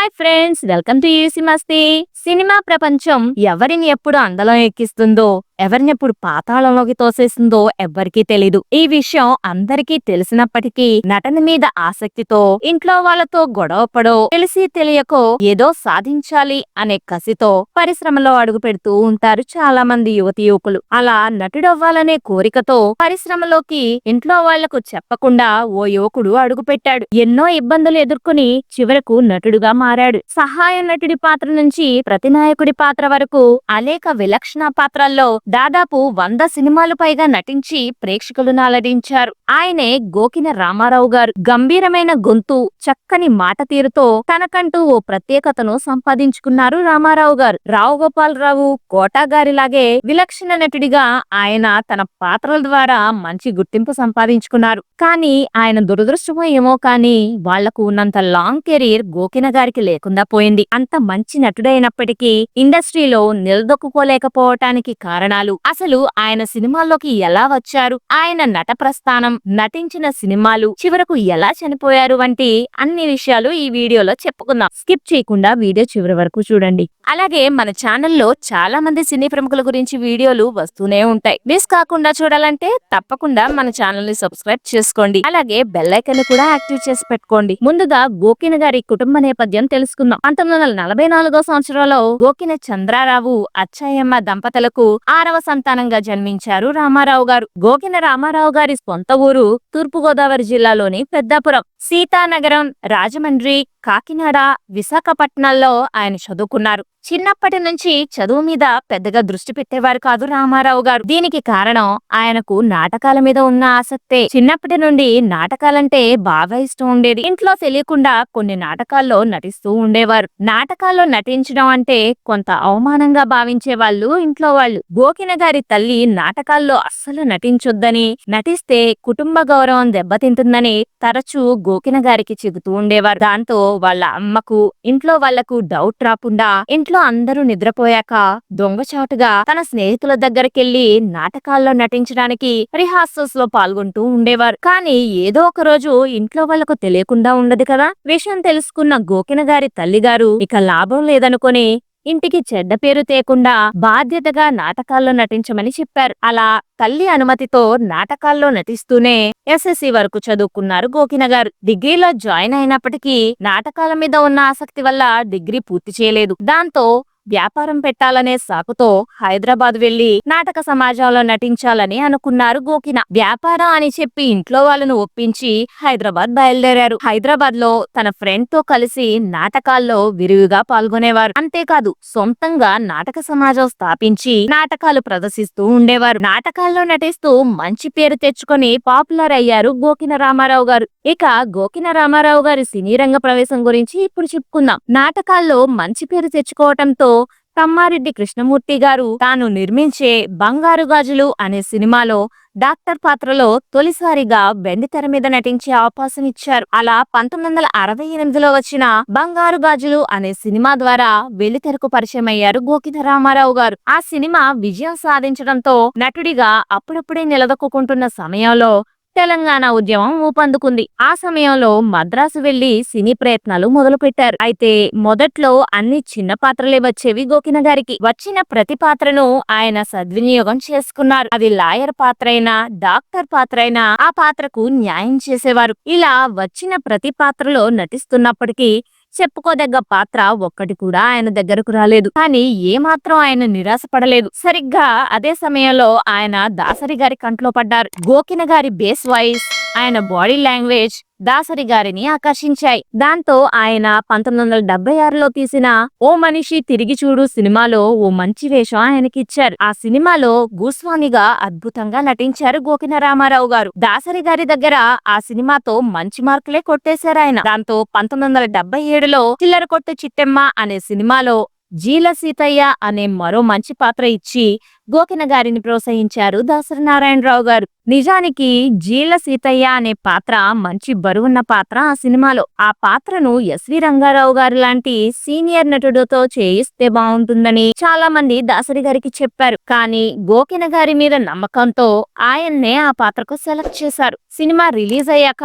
Hi friends, welcome to UC Masti. Cinema ప్రపంచం ఎవరిని ఎప్పుడు అందలం ఎక్కిస్తుందో, ఎవరిని ఎప్పుడు పాతాళంలోకి తోసేస్తుందో ఎవ్వరికీ తెలీదు. ఈ విషయం అందరికీ తెలిసినప్పటికీ నటన మీద ఆసక్తితో, ఇంట్లో వాళ్ళతో గొడవపడో, తెలిసి తెలియకో ఏదో సాధించాలి అనే కసితో పరిశ్రమలో అడుగు పెడుతూ ఉంటారు చాలా మంది యువతి యువకులు. అలా నటుడవ్వాలనే కోరికతో పరిశ్రమలోకి ఇంట్లో వాళ్లకు చెప్పకుండా ఓ యువకుడు అడుగు పెట్టాడు. ఎన్నో ఇబ్బందులు ఎదుర్కొని చివరకు నటుడుగా మారాడు. సహాయ నటుడి పాత్ర నుంచి ప్రతినాయకుడి పాత్ర వరకు అనేక విలక్షణ పాత్రల్లో దాదాపు 100 సినిమాలు పైగా నటించి ప్రేక్షకులను అలరించారు. ఆయనే గోకిన రామారావు గారు. గంభీరమైన గొంతు, చక్కని మాట తీరుతో తనకంటూ ఓ ప్రత్యేకతను సంపాదించుకున్నారు రామారావు గారు. రావు గోపాలరావు, కోటా గారిలాగే విలక్షణ నటుడిగా ఆయన తన పాత్రల ద్వారా మంచి గుర్తింపు సంపాదించుకున్నారు. కానీ ఆయన దురదృష్టమో ఏమో కానీ వాళ్లకు ఉన్నంత లాంగ్ కెరీర్ గోకిన గారికి లేకుండా పోయింది. అంత మంచి నటుడైనప్పటికీ ఇండస్ట్రీలో నిలదొక్కుకోలేకపోవటానికి కారణాలు, అసలు ఆయన సినిమాల్లోకి ఎలా వచ్చారు, ఆయన నట ప్రస్థానం, నటించిన సినిమాలు, చివరకు ఎలా చనిపోయారు వంటి అన్ని విషయాలు ఈ వీడియోలో చెప్పుకుందాం. స్కిప్ చేయకుండా వీడియో చివరి వరకు చూడండి. అలాగే మన ఛానల్లో చాలా మంది సినీ ప్రముఖుల గురించి వీడియోలు వస్తూనే ఉంటాయి. మిస్ కాకుండా చూడాలంటే తప్పకుండా మన ఛానల్ ని సబ్స్క్రైబ్ చేసుకోండి. అలాగే బెల్ ఐకాన్ కూడా యాక్టివ్ చేసి పెట్టుకోండి. ముందుగా గోకిన గారి కుటుంబ నేపథ్యం తెలుసుకుందాం. 1944 సంవత్సరంలో గోకిన చంద్రారావు, అచ్చయ్యమ్మ దంపతులకు 6వ సంతానంగా జన్మించారు రామారావు గారు. గోకిన రామారావు గారి సొంత ఊరు తూర్పుగోదావరి జిల్లాలోని పెద్దాపురం, సీతానగరం, రాజమండ్రి, కాకినాడ, విశాఖపట్నాల్లో ఆయన చదువుకున్నారు. చిన్నప్పటి నుంచి చదువు మీద పెద్దగా దృష్టి పెట్టేవారు కాదు రామారావు గారు. దీనికి కారణం ఆయనకు నాటకాల మీద ఉన్న ఆసక్తే. చిన్నప్పటి నుండి నాటకాలంటే బాగా ఇష్టం ఉండేది. ఇంట్లో తెలియకుండా కొన్ని నాటకాల్లో నటిస్తూ ఉండేవారు. నాటకాల్లో నటించడం అంటే కొంత అవమానంగా భావించే వాళ్ళు ఇంట్లో వాళ్ళు. గోకిన గారి తల్లి నాటకాల్లో అస్సలు నటించొద్దని, నటిస్తే కుటుంబ గౌరవం దెబ్బతింటుందని తరచూ గోకిన గారికి చెబుతూ ఉండేవారు. దాంతో వాళ్ళ అమ్మకు, ఇంట్లో వాళ్లకు డౌట్ రాకుండా ఇంట్లో అందరూ నిద్రపోయాక దొంగచాటుగా తన స్నేహితుల దగ్గరకెళ్లి నాటకాల్లో నటించడానికి రిహార్సల్స్ లో పాల్గొంటూ ఉండేవారు. కానీ ఏదో ఒక రోజు ఇంట్లో వాళ్లకు తెలియకుండా ఉండదు కదా. విషయం తెలుసుకున్న గోకిన గారి తల్లిగారు ఇక లాభం లేదనుకొని ఇంటికి చెడ్డ పేరు తేకుండా బాధ్యతగా నాటకాల్లో నటించమని చెప్పారు. అలా తల్లి అనుమతితో నాటకాల్లో నటిస్తూనే ఎస్ఎస్సి వరకు చదువుకున్నారు గోకిన గారు. డిగ్రీలో జాయిన్ అయినప్పటికీ నాటకాల మీద ఉన్న ఆసక్తి వల్ల డిగ్రీ పూర్తి చేయలేదు. దాంతో వ్యాపారం పెట్టాలనే సాకుతో హైదరాబాద్ వెళ్లి నాటక సమాజంలో నటించాలని అనుకున్నారు గోకిన. వ్యాపారం అని చెప్పి ఇంట్లో వాళ్ళను ఒప్పించి హైదరాబాద్ బయలుదేరారు. హైదరాబాద్ లో తన ఫ్రెండ్ తో కలిసి నాటకాల్లో విరివిగా పాల్గొనేవారు. అంతేకాదు సొంతంగా నాటక సమాజం స్థాపించి నాటకాలు ప్రదర్శిస్తూ ఉండేవారు. నాటకాల్లో నటిస్తూ మంచి పేరు తెచ్చుకొని పాపులర్ అయ్యారు గోకిన రామారావు గారు. ఇక గోకిన రామారావు గారి సినీ రంగ ప్రవేశం గురించి ఇప్పుడు చెప్పుకుందాం. నాటకాల్లో మంచి పేరు తెచ్చుకోవటంతో తమ్మారెడ్డి కృష్ణమూర్తి గారు తాను నిర్మించే బంగారు గాజులు అనే సినిమాలో డాక్టర్ పాత్రలో తొలిసారిగా వెండితెర మీద నటించే అవకాశం ఇచ్చారు. అలా 1968లో వచ్చిన బంగారు గాజులు అనే సినిమా ద్వారా వెండితెరకు పరిచయం అయ్యారు గోకిన రామారావు గారు. ఆ సినిమా విజయం సాధించడంతో నటుడిగా అప్పుడప్పుడే నిలదొక్కుంటున్న సమయంలో తెలంగాణ ఉద్యమం ఊపందుకుంది. ఆ సమయంలో మద్రాసు వెళ్లి సినీ ప్రయత్నాలు మొదలు పెట్టారు. అయితే మొదట్లో అన్ని చిన్న పాత్రలే వచ్చేవి గోకిన గారికి. వచ్చిన ప్రతి పాత్రను ఆయన సద్వినియోగం చేసుకున్నారు. అది లాయర్ పాత్ర అయినా, డాక్టర్ పాత్ర అయినా ఆ పాత్రకు న్యాయం చేసేవారు. ఇలా వచ్చిన ప్రతి పాత్రలో నటిస్తున్నప్పటికీ చెప్పుకోదగ్గ పాత్ర ఒక్కటి కూడా ఆయన దగ్గరకు రాలేదు. కానీ ఏమాత్రం ఆయన నిరాశపడలేదు. సరిగ్గా అదే సమయంలో ఆయన దాసరి గారి కంట్లో పడ్డారు. గోకిన గారి బేస్ వాయిస్, ఆయన బాడీ లాంగ్వేజ్ దాసరి గారిని ఆకర్షించాయి. దాంతో ఆయన 1976లో తీసిన ఓ మనిషి తిరిగి చూడు సినిమాలో ఓ మంచి వేషం ఆయనకి ఇచ్చారు. ఆ సినిమాలో భూస్వామిగా అద్భుతంగా నటించారు గోకిన రామారావు గారు. దాసరి గారి దగ్గర ఆ సినిమాతో మంచి మార్కులే కొట్టేశారు ఆయన. దాంతో 1977లో చిల్లర కొట్టు చిట్టెమ్మ అనే సినిమాలో జీల సీతయ్య అనే మరో మంచి పాత్ర ఇచ్చి గోకిన గారిని ప్రోత్సహించారు దాసరి నారాయణరావు గారు. నిజానికి జీల సీతయ్య అనే పాత్ర మంచి బరువున్న పాత్ర ఆ సినిమాలో. ఆ పాత్రను ఎస్వి రంగారావు గారు లాంటి సీనియర్ నటుడితో చేయిస్తే బాగుంటుందని చాలా మంది దాసరి గారికి చెప్పారు. కానీ గోకిన గారి మీద నమ్మకంతో ఆయన్నే ఆ పాత్రకు సెలెక్ట్ చేశారు. సినిమా రిలీజ్ అయ్యాక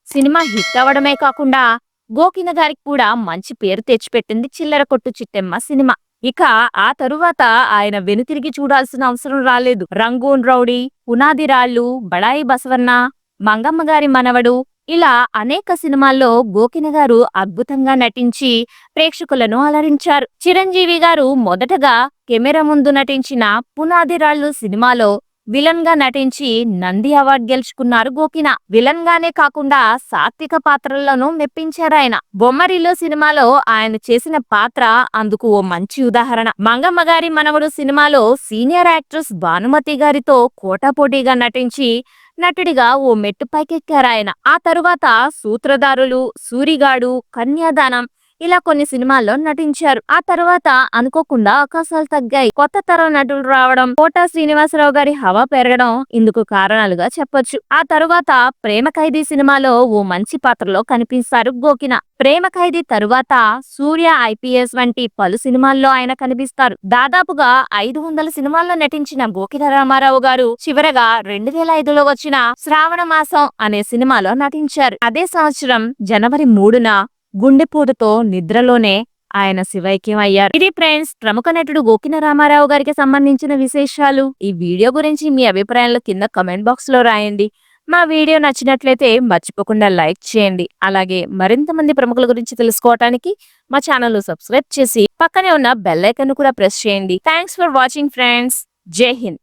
సినిమా హిట్ అవడమే కాకుండా గోకిన గారికి కూడా మంచి పేరు తెచ్చిపెట్టింది చిల్లర కొట్టు చిట్టెమ్మ సినిమా. ఇక ఆ తరువాత ఆయన వెనుతిరిగి చూడాల్సిన అవసరం రాలేదు. రంగూన్ రౌడీ, పునాది రాళ్ళు, బడాయి బసవన్న, మంగమ్మ గారి మనవడు ఇలా అనేక సినిమాల్లో గోకిన గారు అద్భుతంగా నటించి ప్రేక్షకులను అలరించారు. చిరంజీవి గారు మొదటగా కెమెరా ముందు నటించిన పునాది రాళ్ళు సినిమాలో విలన్ గా నటించి నంది అవార్డు గెలుచుకున్నారు గోకిన. విలన్ గానే కాకుండా సాత్విక పాత్రలను మెప్పించారాయన. బొమ్మరిల్లు సినిమాలో ఆయన చేసిన పాత్ర అందుకు ఓ మంచి ఉదాహరణ. మంగమ్మ గారి మనవడు సినిమాలో సీనియర్ యాక్ట్రెస్ భానుమతి గారితో పోటాపోటీగా నటించి నటుడిగా ఓ మెట్టు పైకెక్కారాయన. ఆ తరువాత సూత్రధారులు, సూరిగాడు, కన్యాదానం ఇలా కొన్ని సినిమాల్లో నటించారు. ఆ తర్వాత అనుకోకుండా అవకాశాలు తగ్గాయి. కొత్త తరం నటులు రావడం, కోట శ్రీనివాసరావు గారి హవా పెరగడం ఇందుకు కారణాలుగా చెప్పొచ్చు. ఆ తరువాత ప్రేమ ఖైదీ సినిమాలో ఓ మంచి పాత్రలో కనిపిస్తారు గోకిన. ప్రేమ ఖైదీ తరువాత సూర్య ఐపీఎస్ వంటి పలు సినిమాల్లో ఆయన కనిపిస్తారు. దాదాపుగా 500 సినిమాల్లో నటించిన గోకిన రామారావు గారు చివరగా 2005లో వచ్చిన శ్రావణ మాసం అనే సినిమాలో నటించారు. అదే సంవత్సరం జనవరి 3న గుండెపోటుతో నిద్రలోనే ఆయన శివైక్యం అయ్యారు. ఇది ఫ్రెండ్స్ ప్రముఖ నటుడు గోకిన రామారావు గారికి సంబంధించిన విశేషాలు. ఈ వీడియో గురించి మీ అభిప్రాయాలు కింద కమెంట్ బాక్స్ లో రాయండి. మా వీడియో నచ్చినట్లయితే మర్చిపోకుండా లైక్ చేయండి. అలాగే మరింత మంది ప్రముఖుల గురించి తెలుసుకోవడానికి మా ఛానల్ సబ్స్క్రైబ్ చేసి పక్కనే ఉన్న బెల్ ఐకాన్ కూడా ప్రెస్ చేయండి. Thanks for watching friends. జై హింద్.